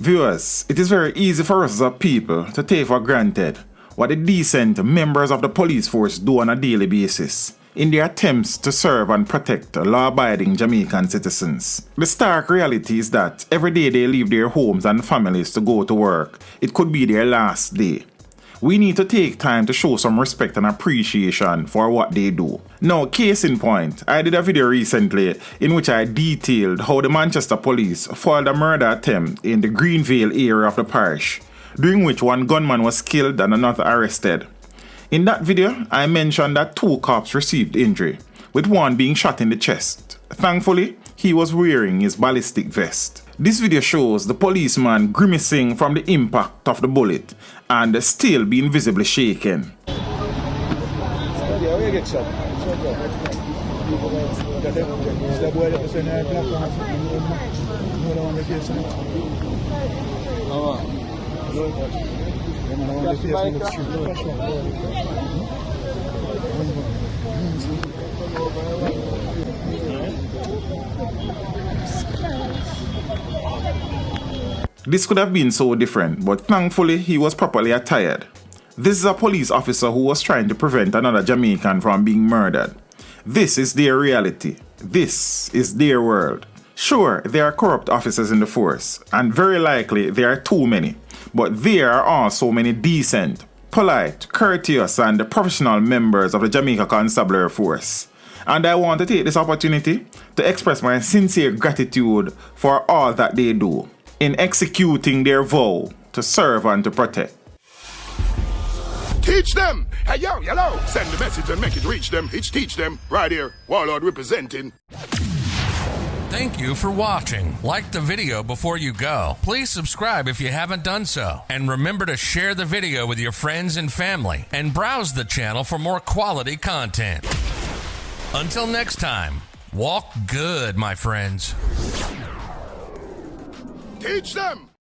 Viewers, it is very easy for us as a people to take for granted what the decent members of the police force do on a daily basis in their attempts to serve and protect law-abiding Jamaican citizens. The stark reality is that every day they leave their homes and families to go to work, it could be their last day. We need to take time to show some respect and appreciation for what they do. Now, case in point, I did a video recently in which I detailed how the Manchester police foiled a murder attempt in the Greenvale area of the parish, during which one gunman was killed and another arrested. In that video, I mentioned that 2 cops received injury, with one being shot in the chest. Thankfully, he was wearing his ballistic vest. This video shows the policeman grimacing from the impact of the bullet and still being visibly shaken. This could have been so different, but thankfully he was properly attired. This is a police officer who was trying to prevent another Jamaican from being murdered. This is their reality. This is their world. Sure, there are corrupt officers in the force, and very likely there are too many, but there are also many decent, polite, courteous, and professional members of the Jamaica Constabulary Force. And I want to take this opportunity to express my sincere gratitude for all that they do in executing their vow to serve and to protect. Teach them! Hey yo, hello! Send the message and make it reach them. It's teach them. Right here, Warlord representing. Thank you for watching. Like the video before you go. Please subscribe if you haven't done so. And remember to share the video with your friends and family. And browse the channel for more quality content. Until next time, walk good, my friends. Teach them!